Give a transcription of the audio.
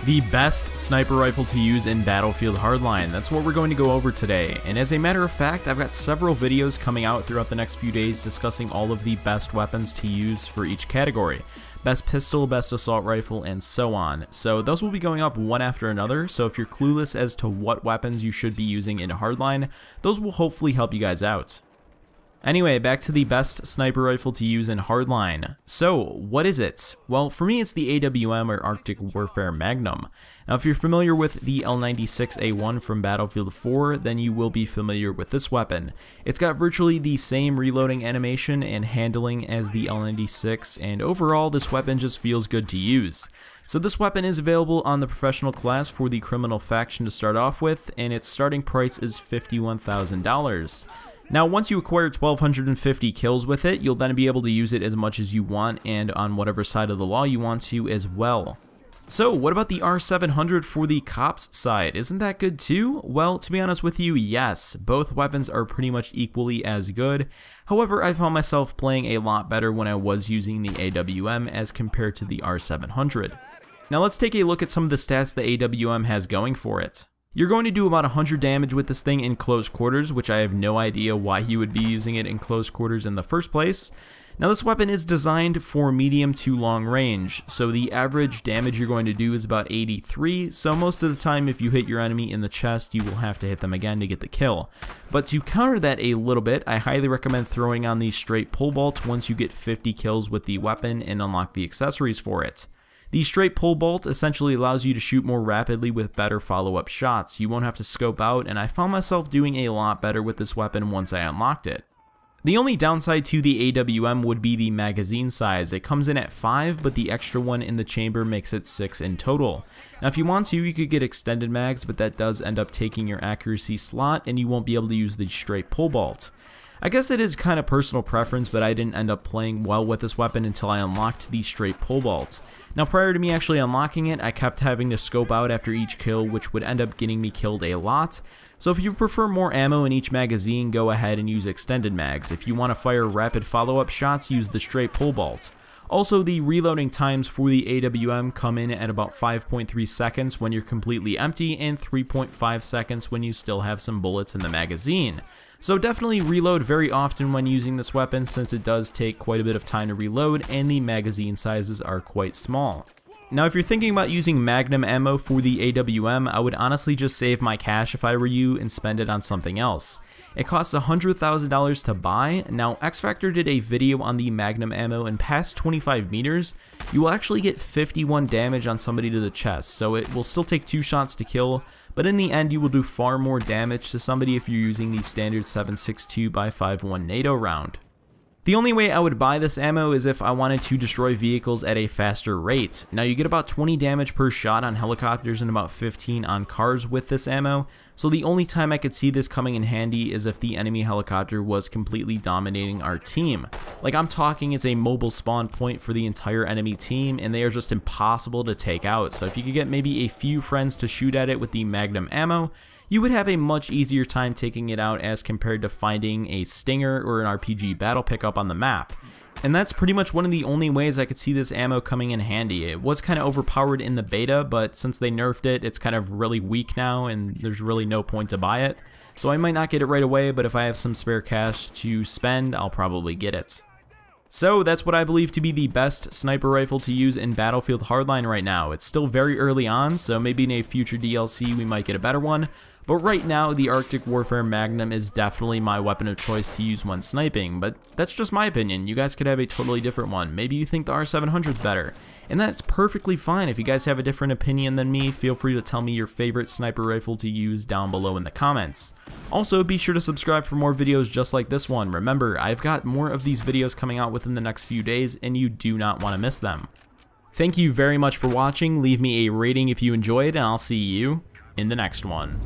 The best sniper rifle to use in Battlefield Hardline. That's what we're going to go over today. And as a matter of fact, I've got several videos coming out throughout the next few days discussing all of the best weapons to use for each category. Best pistol, best assault rifle, and so on. So those will be going up one after another, so if you're clueless as to what weapons you should be using in Hardline, those will hopefully help you guys out. Anyway, back to the best sniper rifle to use in Hardline. So, what is it? Well, for me it's the AWM or Arctic Warfare Magnum. Now if you're familiar with the L96A1 from Battlefield 4, then you will be familiar with this weapon. It's got virtually the same reloading animation and handling as the L96, and overall this weapon just feels good to use. So this weapon is available on the professional class for the criminal faction to start off with, and its starting price is $51,000. Now once you acquire 1,250 kills with it, you'll then be able to use it as much as you want and on whatever side of the law you want to as well. So what about the R700 for the cops side? Isn't that good too? Well, to be honest with you, yes. Both weapons are pretty much equally as good. However, I found myself playing a lot better when I was using the AWM as compared to the R700. Now let's take a look at some of the stats the AWM has going for it. You're going to do about 100 damage with this thing in close quarters, which I have no idea why you would be using it in close quarters in the first place. Now this weapon is designed for medium to long range, so the average damage you're going to do is about 83, so most of the time if you hit your enemy in the chest, you will have to hit them again to get the kill. But to counter that a little bit, I highly recommend throwing on the straight pole bolt once you get 50 kills with the weapon and unlock the accessories for it. The straight pole bolt essentially allows you to shoot more rapidly with better follow-up shots. You won't have to scope out, and I found myself doing a lot better with this weapon once I unlocked it. The only downside to the AWM would be the magazine size. It comes in at 5, but the extra one in the chamber makes it 6 in total. Now if you want to, you could get extended mags, but that does end up taking your accuracy slot, and you won't be able to use the straight pole bolt. I guess it is kind of personal preference, but I didn't end up playing well with this weapon until I unlocked the straight pole bolt. Now prior to me actually unlocking it, I kept having to scope out after each kill, which would end up getting me killed a lot. So if you prefer more ammo in each magazine, go ahead and use extended mags. If you want to fire rapid follow-up shots, use the straight pole bolt. Also, the reloading times for the AWM come in at about 5.3 seconds when you're completely empty and 3.5 seconds when you still have some bullets in the magazine. So definitely reload very often when using this weapon since it does take quite a bit of time to reload and the magazine sizes are quite small. Now if you're thinking about using Magnum ammo for the AWM, I would honestly just save my cash if I were you and spend it on something else. It costs $100,000 to buy. Now X Factor did a video on the Magnum ammo, and past 25 meters, you will actually get 51 damage on somebody to the chest, so it will still take 2 shots to kill, but in the end you will do far more damage to somebody if you're using the standard 7.62x5.1 NATO round. The only way I would buy this ammo is if I wanted to destroy vehicles at a faster rate. Now you get about 20 damage per shot on helicopters and about 15 on cars with this ammo, so the only time I could see this coming in handy is if the enemy helicopter was completely dominating our team. Like I'm talking it's a mobile spawn point for the entire enemy team and they are just impossible to take out, so if you could get maybe a few friends to shoot at it with the Magnum ammo, you would have a much easier time taking it out as compared to finding a Stinger or an RPG battle pickup on the map. And that's pretty much one of the only ways I could see this ammo coming in handy. It was kind of overpowered in the beta, but since they nerfed it, it's kind of really weak now and there's really no point to buy it. So I might not get it right away, but if I have some spare cash to spend, I'll probably get it. So that's what I believe to be the best sniper rifle to use in Battlefield Hardline right now. It's still very early on, so maybe in a future DLC we might get a better one. But right now, the Arctic Warfare Magnum is definitely my weapon of choice to use when sniping, but that's just my opinion. You guys could have a totally different one. Maybe you think the R700 is better, and that's perfectly fine. If you guys have a different opinion than me, feel free to tell me your favorite sniper rifle to use down below in the comments. Also, be sure to subscribe for more videos just like this one. Remember, I've got more of these videos coming out within the next few days, and you do not want to miss them. Thank you very much for watching. Leave me a rating if you enjoyed, and I'll see you in the next one.